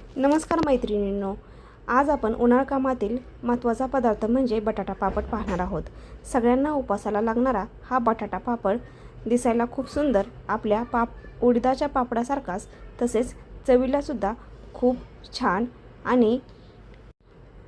नमस्कार मैत्रिणींनो, आज आपण उन्हाळ कामातील महत्त्वाचा पदार्थ म्हणजे बटाटा पापड पाहणार आहोत। सगळ्यांना उपासाला लागणारा हा बटाटा पापड दिसायला खूप सुंदर, आपल्या उडदाच्या पापडासारखाच, तसेच चवीला सुद्धा खूप छान आणि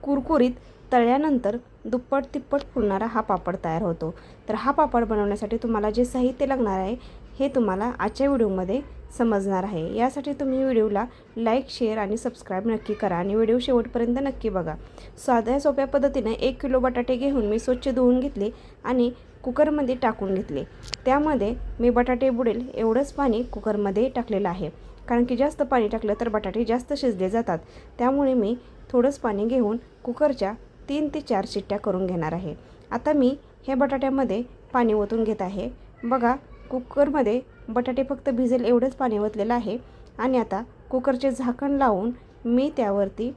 कुरकुरीत, तळल्यानंतर दुप्पट तिप्पट फुलणारा हा पापड तयार होतो। तर हा पापड बनवण्यासाठी तुम्हाला जे साहित्य लागणार आहे हे तुम्हाला आजच्या व्हिडिओमध्ये समजणार आहे। यासाठी तुम्ही व्हिडिओला लाईक, शेअर आणि सबस्क्राईब नक्की करा आणि व्हिडिओ शेवटपर्यंत नक्की बघा। साध्या सोप्या पद्धतीने 1 किलो बटाटे घेऊन मी स्वच्छ धुवून घेतले आणि कुकरमध्ये टाकून घेतले। त्यामध्ये मी बटाटे बुडेल एवढंच पाणी कुकरमध्ये टाकलेलं आहे, कारण की जास्त पाणी टाकलं तर बटाटे जास्त शिजले जातात। त्यामुळे मी थोडंच पाणी घेऊन कुकरच्या 3 ते 4 शिट्ट्या करून घेणार आहे। आता मी हे बटाट्यामध्ये पाणी ओतून घेत आहे। बघा, कुकरमध्ये बटाटे फक्त भिजेल एवढंच पाणी ओतलेलं आहे आणि आता कुकरचे झाकण लावून मी त्यावरती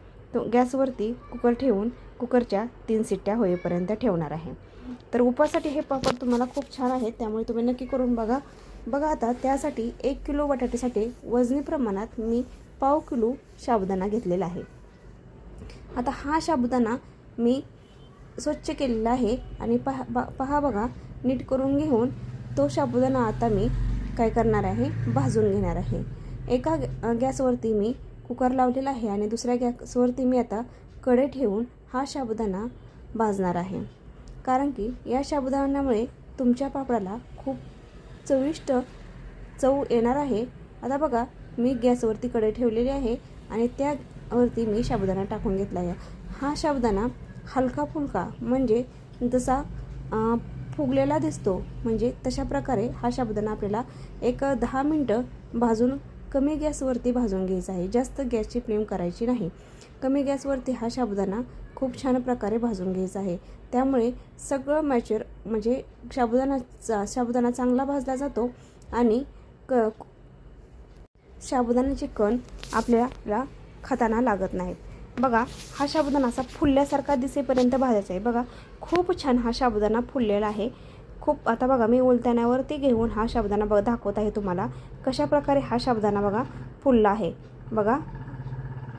गॅसवरती कुकर ठेवून कुकरच्या 3 शिट्ट्या होईपर्यंत ठेवणार आहे। तर उपासाठी हे पापड तुम्हाला खूप छान आहेत, त्यामुळे तुम्ही नक्की करून बघा। आता त्यासाठी 1 किलो बटाट्यासाठी वजनी प्रमाणात मी पाव किलो साबुदाणा घेतलेला आहे। आता हा साबुदाणा मी स्वच्छ केलेला आहे आणि पहा बघा, नीट करून घेऊन तो साबुदाणा आता मी काय करणार आहे, भाजून घेणार आहे। एका गॅसवरती मी कुकर लावलेला आहे आणि दुसऱ्या गॅसवरती मी आता कढई ठेवून हा साबुदाणा भाजणार आहे, कारण की या साबुदाण्यामुळे तुमच्या पापडाला खूप चविष्ट चव येणार आहे। आता बघा, मी गॅसवरती कढई ठेवलेली आहे आणि त्यावरती मी साबुदाणा टाकून घेतला आहे। हा साबुदाणा हलका फुलका म्हणजे जसा फुगलेला दिसतो, म्हणजे तशा प्रकारे हा साबुदाणा आपल्याला एक 10 मिनटं भाजून कमी गॅसवरती भाजून घ्यायचा आहे। जास्त गॅसची फ्लेम करायची नाही। कमी गॅसवरती हा साबुदाणा खूप छान प्रकारे भाजून घ्यायचा आहे। त्यामुळे सगळं मॅचर म्हणजे साबुदाणा चांगला भाजला जातो आणि साबुदाण्याचे कण आपल्याला खाताना लागत नाहीत। बघा, हा साबुदाणा असा फुलल्यासारखा दिसेपर्यंत भाजायचा आहे। बघा, खूप छान हा साबुदाणा फुललेला आहे खूप। आता बघा, मी उलटण्यावरती घेऊन हा साबुदाणा दाखवत आहे तुम्हाला कशा प्रकारे हा साबुदाणा बघा फुलला आहे। बघा,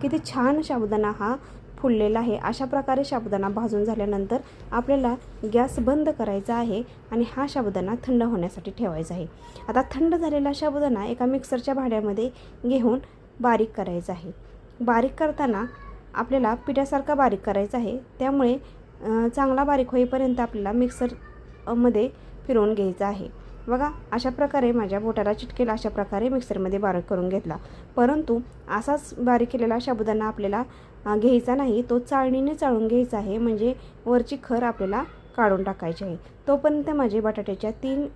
किती छान साबुदाणा हा फुललेला आहे। अशा प्रकारे साबुदाणा भाजून झाल्यानंतर आपल्याला गॅस बंद करायचा आहे आणि हा साबुदाणा थंड होण्यासाठी ठेवायचा आहे। आता थंड झालेला साबुदाणा एका मिक्सरच्या भांड्यामध्ये घेऊन बारीक करायचा आहे। बारीक करताना आपल्याला पिठासारखा बारीक करायचा आहे, त्यामुळे चांगला बारीक होईपर्यंत आपल्याला मिक्सरमध्ये फिरवून घ्यायचा आहे। बघा, अशा प्रकारे माझ्या बोटाला चिटकेल अशा प्रकारे मिक्सरमध्ये बारीक करून घेतला। परंतु असाच बारीक केलेला साबुदाणा आपल्याला घ्यायचा नाही, तो चाळणीने चाळून घ्यायचा आहे, म्हणजे वरची खर आपल्याला काढून टाकायची आहे। तोपर्यंत माझे बटाट्याच्या 3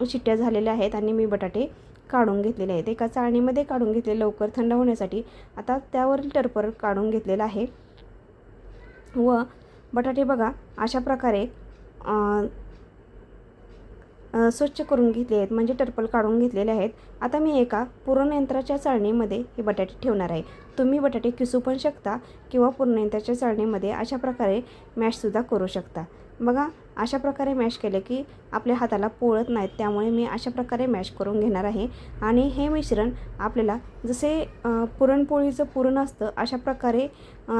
शिट्ट्या झालेल्या आहेत आणि मी बटाटे काढून घेतलेले आहेत। एका चाळणीमध्ये काढून घेतले लवकर थंड होण्यासाठी। आता त्यावरील टरफल काढून घेतलेला आहे व बटाटे बघा अशा प्रकारे स्वच्छ करून घेतले आहेत, म्हणजे टरफल काढून घेतलेले आहेत। आता मी एका पुरणयंत्राच्या चाळणीमध्ये हे बटाटे ठेवणार आहे। तुम्ही बटाटे किसू पण शकता किंवा पुरणयंत्राच्या चाळणीमध्ये अशा प्रकारे मॅशसुद्धा करू शकता। बघा, अशा प्रकारे मॅश केले की आपल्या हाताला पोळत नाहीत, त्यामुळे मी अशा प्रकारे मॅश करून घेणार आहे। आणि हे मिश्रण आपल्याला जसे पुरणपोळीचं पुरण असतं अशा प्रकारे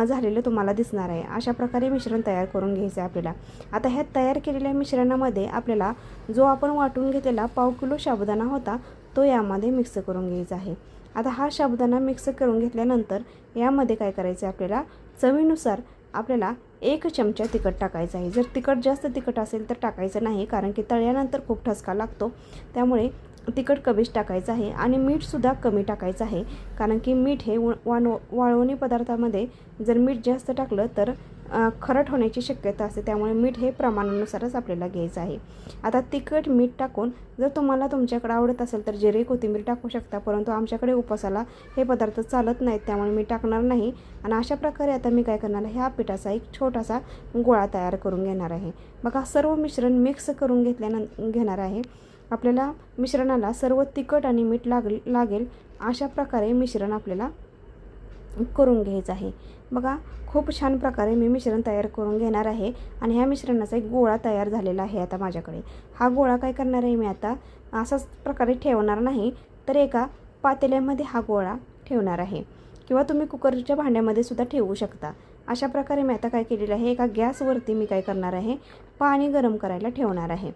झालेलं तुम्हाला दिसणार आहे। अशा प्रकारे मिश्रण तयार करून घ्यायचं आहे आपल्याला। आता ह्या तयार केलेल्या मिश्रणामध्ये आपल्याला जो आपण वाटून घेतलेला पाव किलो साबुदाणा होता तो यामध्ये मिक्स करून घ्यायचा आहे। आता हा साबुदाणा मिक्स करून घेतल्यानंतर यामध्ये काय करायचं आहे, आपल्याला चवीनुसार आपल्याला 1 चमचा तिखट टाकायचं आहे। जर जास्त तिखट असेल तर टाकायचं नाही, कारण की तळल्यानंतर खूप ठसका लागतो, त्यामुळे तिखट कमीच टाकायचं आहे। आणि मीठसुद्धा कमी टाकायचं आहे, कारण की मीठ हे वाळवणी पदार्थामध्ये जर मीठ जास्त टाकलं तर खरट होण्याची शक्यता असते, त्यामुळे मीठ हे प्रमाणानुसारच आपल्याला घ्यायचं आहे। आता तिखट मीठ टाकून जर तुम्हाला तुमच्याकडे आवडत असेल तर जिरे कोथिंबीर टाकू शकता, परंतु आमच्याकडे उपासाला हे पदार्थ चालत नाहीत, त्यामुळे मी टाकणार नाही। आणि अशा प्रकारे आता मी काय करणार आहे, ह्या पिठाचा एक छोटासा गोळा तयार करून घेणार आहे। बघा, सर्व मिश्रण मिक्स करून घेणार आहे। आपल्याला मिश्रणाला सर्व तिखट आणि मीठ लागेल अशा प्रकारे मिश्रण आपल्याला करून घ्यायचं आहे। बघा, खूप छान प्रकारे मी मिश्रण तयार करून घेणार आहे आणि ह्या मिश्रणाचा एक गोळा तयार झालेला आहे। आता माझ्याकडे हा गोळा काय करणार आहे, मी आता असाच प्रकारे ठेवणार नाही, तर एका पातेल्यामध्ये हा गोळा ठेवणार आहे। किंवा तुम्ही कुकरच्या भांड्यामध्ये सुद्धा ठेवू शकता। अशा प्रकारे मी आता काय केलेलं आहे, एका गॅसवरती मी काय करणार आहे, पाणी गरम करायला ठेवणार आहे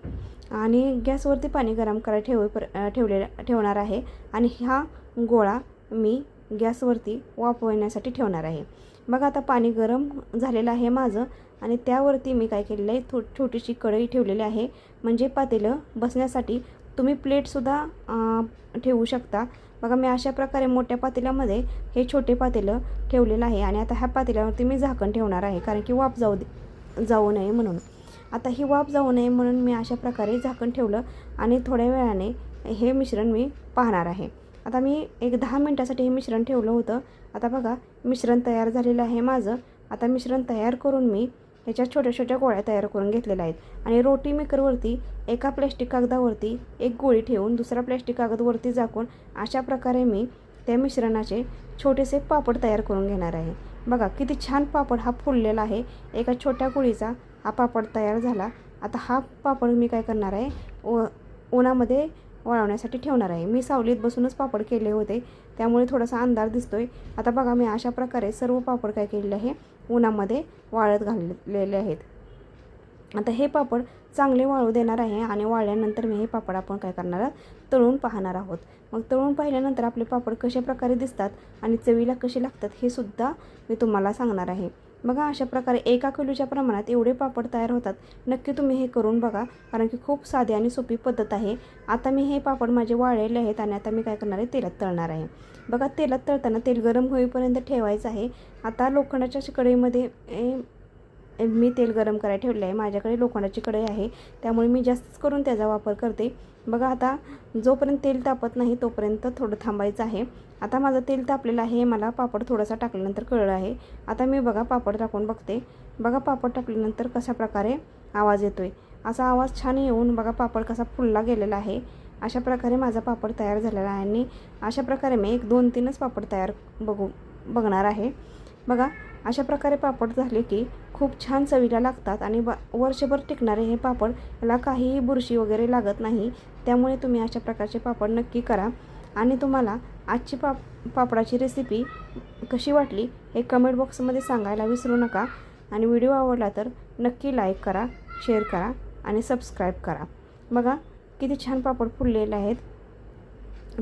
आणि गॅसवरती पाणी गरम करायला ठेवणार आहे आणि हा गोळा मी गॅसवरती वाफवण्यासाठी ठेवणार आहे। बघा आता पाणी गरम झालेलं आहे माझं आणि त्यावरती मी काय केलेलं आहे, छोटीशी कढई ठेवलेली आहे, म्हणजे पातेलं बसण्यासाठी तुम्ही प्लेटसुद्धा ठेवू शकता। बघा मी अशा प्रकारे मोठ्या पातेल्यामध्ये हे छोटे पातेलं ठेवलेलं आहे आणि आता ह्या पातेल्यावरती मी झाकण ठेवणार आहे, कारण की वाफ जाऊ नये म्हणून। आता ही वाफ जाऊ नये म्हणून मी अशा प्रकारे झाकण ठेवलं आणि थोड्या वेळाने हे मिश्रण मी पाहणार आहे। आता मी एक 10 मिनटासाठी हे मिश्रण ठेवलं होतं। आता बघा मिश्रण तयार झालेलं आहे माझं। आता मिश्रण तयार करून मी ह्याच्या छोट्या छोट्या गोळ्या तयार करून घेतलेल्या आहेत आणि रोटी मेकरवरती एका प्लॅस्टिक कागदावरती एक गोळी ठेवून दुसरा प्लॅस्टिक कागदवरती झाकून अशा प्रकारे मी त्या मिश्रणाचे छोटेसे पापड तयार करून घेणार आहे। बघा किती छान पापड हा फुललेला आहे। एका छोट्या गोळीचा हा पापड तयार झाला। आता हा पापड मी काय करणार आहे, उन्हामध्ये वाळवण्यासाठी ठेवणार आहे। मी सावलीत बसूनच पापड केले होते, त्यामुळे थोडासा अंधार दिसतोय। आता बघा मी अशा प्रकारे सर्व पापड काय केलेले आहे, उन्हामध्ये वाळत घाललेले आहेत। आता हे पापड चांगले वाळू देणार आहे आणि वाळल्यानंतर मी हे पापड आपण काय करणार आहोत, तळून पाहणार आहोत। मग तळून पाहिल्यानंतर आपले पापड कशा प्रकारे दिसतात आणि चवीला कसे लागतात हे सुद्धा मी तुम्हाला सांगणार आहे। बघा अशा प्रकारे 1 किलोच्या प्रमाणात एवढे पापड तयार होतात। नक्की तुम्ही हे करून बघा, कारण की खूप साधी आणि सोपी पद्धत आहे। आता मी हे पापड माझे वाळलेले आहेत आणि आता मी काय करणार आहे, तेलात तळणार आहे। बघा तेलात तळताना तेल गरम होईपर्यंत ठेवायचं आहे। आता लोखंडाच्या कढईमध्ये मी तेल गरम करायला ठेवले आहे। माझ्याकडे लोखंडाची कढई आहे, त्यामुळे मी जास्तच करून त्याचा वापर करते। बघा आता जोपर्यंत तेल तापत नाही तोपर्यंत थोडं थांबायचं आहे। आता माझं तेल तापलेलं आहे, मला पापड थोडासा टाकल्यानंतर कळलं आहे। आता मी बघा पापड टाकून बघते। बघा पापड टाकल्यानंतर कशा प्रकारे आवाज येतोय, असा आवाज छान येऊन बघा पापड कसा फुलला गेलेला आहे। अशा प्रकारे माझा पापड तयार झालेला आहे आणि अशा प्रकारे मी 1-2-3च पापड बघणार आहे। बघा अशा प्रकारे पापड झाले की खूप छान चवीला लागतात आणि वर्षभर टिकणारे हे पापड, याला काहीही बुरशी वगैरे लागत नाही। त्यामुळे तुम्ही अशा प्रकारचे पापड नक्की करा आणि तुम्हाला आजची पापडाची रेसिपी कशी वाटली हे कमेंट बॉक्समध्ये सांगायला विसरू नका आणि व्हिडिओ आवडला तर नक्की लाईक करा, शेअर करा आणि सबस्क्राईब करा। बघा किती छान पापड फुललेले आहेत।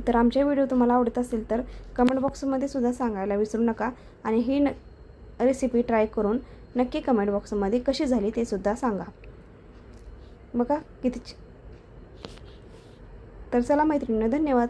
तर आमचे व्हिडिओ तुम्हाला आवडत असेल तर कमेंट बॉक्समध्ये सुद्धा सांगायला विसरू नका आणि ही रेसिपी ट्राय करून नक्की कमेंट बॉक्समध्ये कशी झाली ते सुद्धा सांगा। बघा किती तर चला मैत्रिणींनो, धन्यवाद।